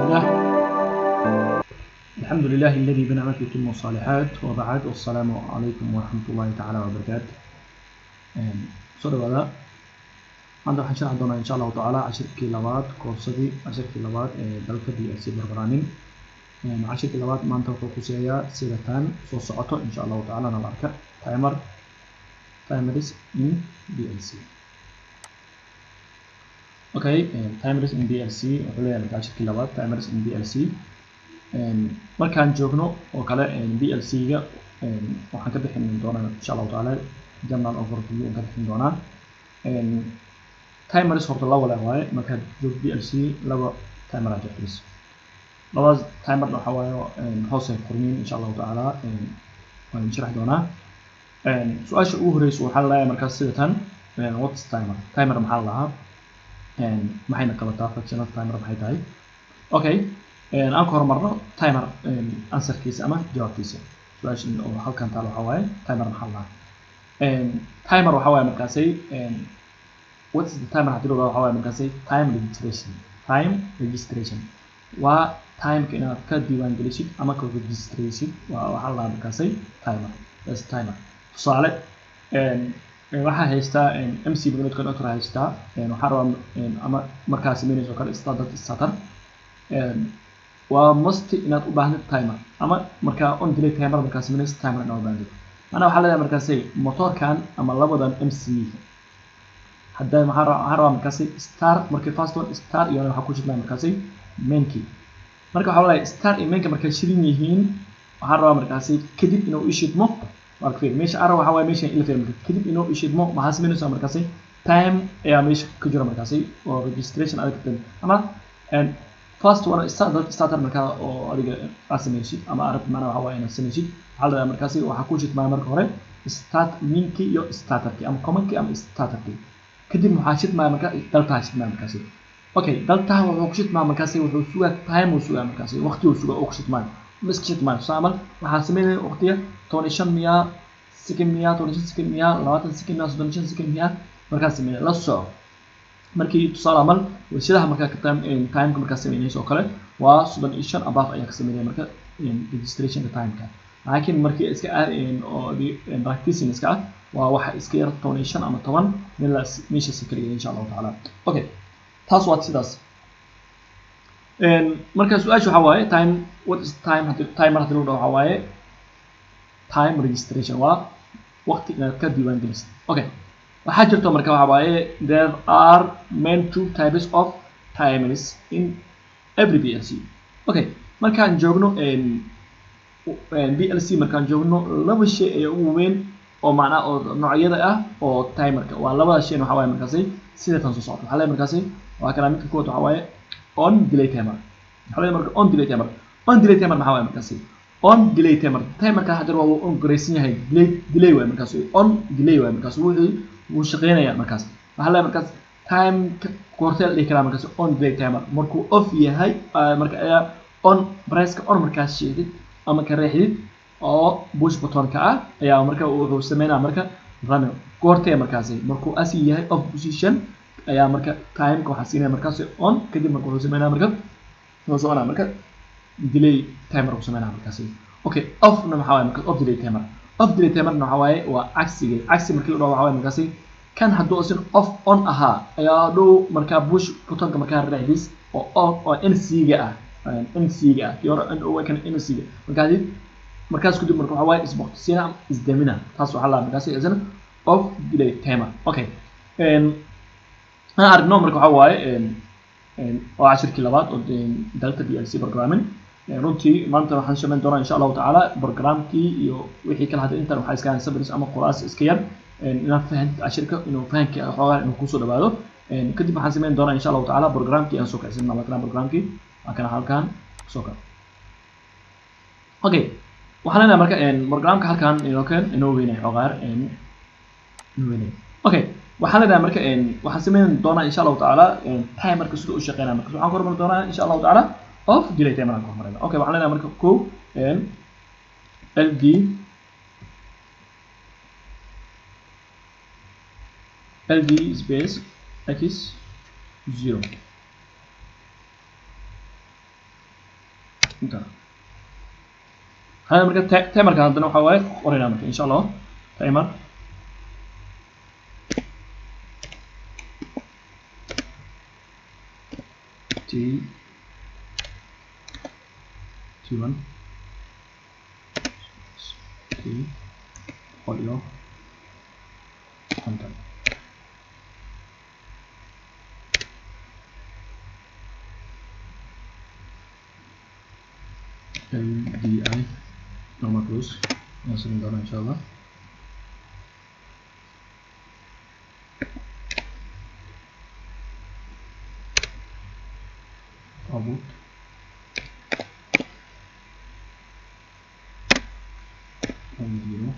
وحده الحمد لله الذي بنعمته تتم الصالحات وبعد والسلام عليكم ورحمة الله تعالى وبركاته. soo dhawaada maanta waxaan sharxi doonaa insha allahu tacaala cashirkii labaad koorsadii cashirkii labaad ee dalka DLC programming. cashirkii labaad maanta wuxuu kuseeyaa sida tan soo socoto insha allahu tacaala nala arka timers in DLC. Okay, timers in DLC wuxuu leeyahay cashirkii labaad timers in DLC. markaan joogno oo kale DLC-ga waxaan ka bixin doonaa insha allahu tacaala general overview aan ka bixin doonaa. timers horta la wada waaye markaad joogto DLC laba timer aad jirto labadaas timer waxa waaye hoose qorniin insha allahu tacaala waan sharax doonaa. su-aasha ugu horeysa waxaa la leeyahay markaas sida tan what's timer maxaa la lahaa maxayna qabataa functional timer maxay tahay. Okay, aan ka hormarno timer answerkiisa ama jawaabtiisa. su-aasha oo halkan taalo waxa waaye timer maxaa la lahaa. timer waxa waaye markaasay what's the timer hadii loo waxa waaye markaasay time registration waa timeka inaad ka diiwaan gelisid ama ka registraysid waa waxa la markaasay timer. that's timer. tusaale waxaa haystaa MC magnet connector haystaa waxaa rabaa ama markaa sameynayso kale starter waa must inaad u baahnid timer ama markaa on delay timer markaa sameynayso timer inaad u baahnid. أنا waxaa leeyahay markaasay motorkan ama labadan MC hadda waxaan rabaa markaasay start markii first one start iyo waxa ku jirnaa markaasay main key marka waxa leeyahay start iyo main ka markay shirin yihiin waxaan rabaa markaasay kadib inuu ishidmo markii meesha ara waxa way meesha ila fiirmo kadib inuu ishidmo maxaa sameynaysaa markaasay time ayaa meesha ku jira markaasay oo registration aad ka tan ama first one starter markaa oo adiga asameysid ama arab macna waxa way inaad sameysid waxaa leeyahay markaasay waxa ku jirtaa marka hore start minki iyo starterki ama commonki ama starterki kadib waxaa shidmaa marka dalta shidmaa markaasay. Okay, dalta wuxuu ku shidmaa markaasay wuxuu sugaa time uu sugaa markaasay waqti uu sugaa oo ku shidmaa misk shidmaa saamal waxaa sameeyay waqtiga 15 miya second miya 15 second miya 20 second miya 35 second miya markaas sameeyay la soo markii tusaale amal warshadaha markaa ka time markaa sameynayso kale waa 35 above ayaa ka sameeyay marka registration time-ka laakiin markii iska oo practicing iska waa waxa iska yar 15 ama 10 meesha sikriya insha Allah taala. Okay, taas waa sidaas. marka su-aashu waxa waaye time what is timer hadii loo waxa waaye time registration waa waqti inaad ka diiwaan gelisid. Okay, waxaa jirto marka waxa waaye there are main two types of timers in every DLC. Okay, markaan joogno DLC markaan joogno laba shay ay ugu weyn oo macna oo noocyada ah oo timerka waa labada shay waxa waaye markaasay sida tan soo socdo. waxa la markaasay waa kala mid kood waxa waaye on delay timer. waxa la marka on delay timer waxa waaye markaasay on delay timerka hadda waa on gareysan yahay delay waaye markaasay on delay waaye markaasay wuu shaqeynayaa markaas. waxa la markaas time koorteel dhig kala markaasay on delay timer markuu off yahay marka ayaa on price-ka on markaas sheegid ama ka reexid oo push button-ka ah ayaa marka wuxuu sameeynaa marka run koortee markaasay markuu asi yahay off position ayaa marka time-ka waxa siinaya markaas on kadib marka wuxuu sameeynaa marka wuxuu soconaa marka delay timer uu sameeynaa markaasay. Okay, off na waxa waaye marka off delay timer na waxa waaye waa cagsi markii loo waxa waaye markaasay kan hadduu asin off on ahaa ayaa dhow marka push button-ka marka reexis oo NC-ga ah yoro oo kan NC-ga markaas ku dib marka waxa waaye isboqtisina isdamina taas waxa la markaasay isna off delay timer. Okay, aan aragno marka waxa waaye waa cashirkii labaad oo dalka DLC programming. runtii maanta waxaan shameyn doonaa insha Allah taala programkii iyo wixii kala hadda inta waxa iska sabris ama quraas iska yar inaan fahanto cashirka inuu fahanka xogaa inuu ku soo dhawaado kadib waxaan sameyn doonaa insha Allah taala programkii aan soo kacsan markaa programkii akan halkan soo ka. Okay, waxaan leenahay marka programka halkan inoo weynay xogaar Okay, waxaan leenahay marka waxaan sameyn doonaa insha Allah taala timerka sida uu shaqeynaa marka waxaan hormarin doonaa insha Allah taala off delay timer aan ku hormarina. Okay, waxaan leenahay marka ko LD space x 0 enter هذا مركز تايمر كان عندنا وحواي قرينا مركز إن شاء الله تايمر T1 T audio content LDI normal close langsung download insyaallah about video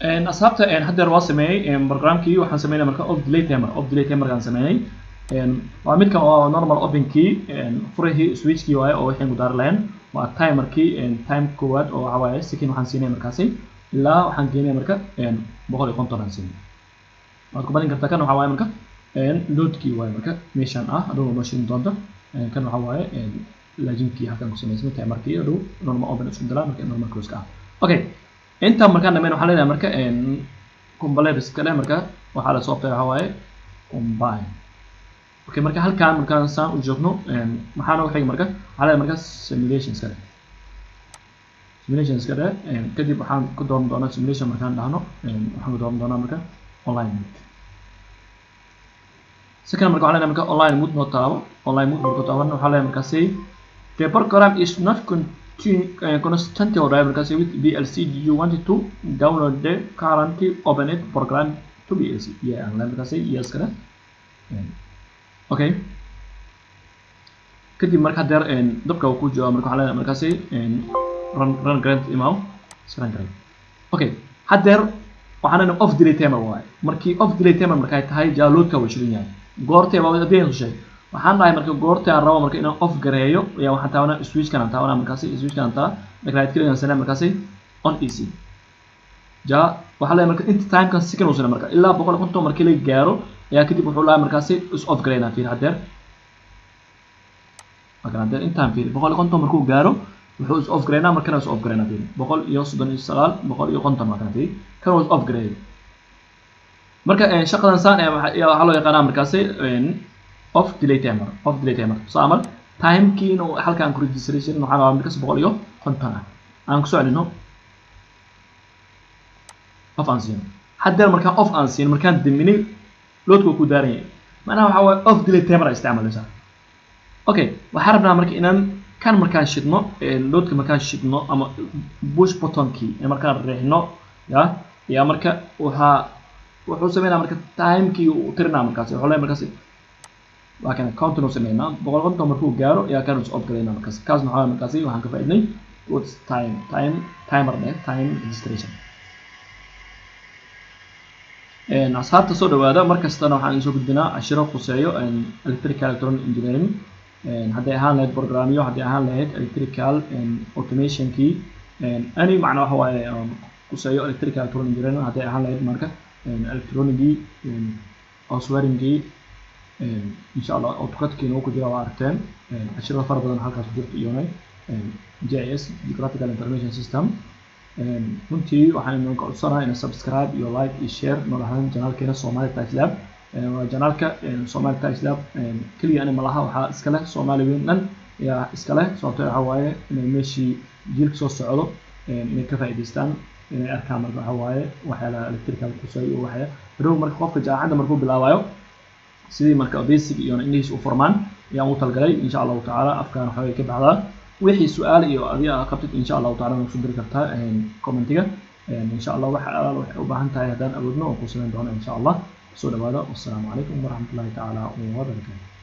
أصحابته هذا الواسمي برنامج كي وحن سمينا مركب أوف ديلي تايمر كان سميناه وعمل كان نورمال أوبن كي فريه سويتش كي واي أو وحين مدار لين مع تايمر كي تايم كود أو عوايد سكين وحن سينه مركزي لا وحن جينا مركب بقول يكون طبعا سين وكمان كنت كانوا عوايد مركب لود كي واي مركب ميشان هذا ماشين ضده كانوا عوايد لاجين كي حتى نقسم اسمه تايمر كي هذا نورمال أوبن اسمه دلا مركب نورمال كلوز كا أوكي انت مركان نمين waxaa leeyahay marka combine iskale marka waxa la soo qeexay hawaaye combine okay marka halkaan markaan saan u joogno maxaana waxay marka waxa leeyahay marka simulation iskale kadib waxaan ku dooran doonaa simulation markaan dhahno waxaan ku dooran doonaa marka online mode second marka waxa leeyahay marka online mode noo taabo online mode marka taabana waxa leeyahay marka say the program is not constantly arrive because with VLC you wanted to download the currently opened program to VLC yeah and then say yes كده okay كده مركز در دبكة وكوجو مركز على مركز run grant email run grant okay حدر وحنا off delay timer واي مركي off delay timer مركز هاي جالود كوشرين يعني قارتي ما بدين شيء waxaan dhahay marka goorta aan rabo marka inaan off gareeyo ayaa waxaan taabanaa switch kan aan taabanaa markaasi switch kan taa right click aan sanaa markaasi on easy ja waxa la marka inta time kan second uu sanaa marka ilaa 150 markii la gaaro ayaa kadib wuxuu laa markaasi is off gareeyna fiir hadeer marka hadeer intaan fiir 150 markuu gaaro wuxuu is off gareeyna markana is off gareeyna fiir 139 150 marka fiir kan is off gareeyo marka shaqadan saan waxa loo yaqaanaa markaasi off delay timer saamal time kii inuu halkaan ku registration waxaan rabaa markaas 150 aan ku soo celino off aan siin haddana markaan off aan siin markaan diminay loadku ku daaran yahay macnaha waxa waa off delay timer isticmaalaysaa okay waxaan rabnaa marka inaan kan markaan shidno loadka markaan shidno ama push button key markaan riixno ya marka wuxuu sameeyaa marka time kii uu tirnaa markaas wuxuu leeyahay markaas لكن count نو سمينا بقول قنت مركو جارو يا كانوا off قلنا مركز كاز محاول مركزي وحن كفايدني what's timer ده time registration أصحاب تصور هذا مركز تنا وحن نشوف بدنا عشرة قصيو electrical electronic engineering هذا هان لهاد برنامج وهذا هان لهاد electrical automation key أني معناه هو قصيو electrical electronic engineering هذا هان لهاد مركز electronic software key إن شاء الله أوتوكاد كينو كجرا وارتين عشرة فرق بدن حلقة سجلت يومي GIS Graphical Information System كنتي وحنا نقول صراحة إن سبسكرايب يو لايك يشير نورهان جنال كنا سومالي تايس لاب وجنالك سومالي تايس لاب كل أنا ملاها وح إسكاله سومالي وينن يا إسكاله صوتي هواية إن ماشي جيلك صوت سعره إن كفاية ديستان إن أركام هواية وحلا إلكتريكال كوساي وحيا بدو مركب جا عندنا مركب بالأوايو sidii marka basic iyo English u formaan yaan u talgalay insha Allah taala afkaan waxay ka baxdaa wixii su'aal iyo adiga qabtid insha Allah taala noo soo diri kartaa commentiga insha Allah waxa waxay u baahan tahay hadaan awoodno oo ku sameyn doono insha Allah soo dhawaada. Wassalaamu calaykum waraxmatullaahi taala wa barakaatuh.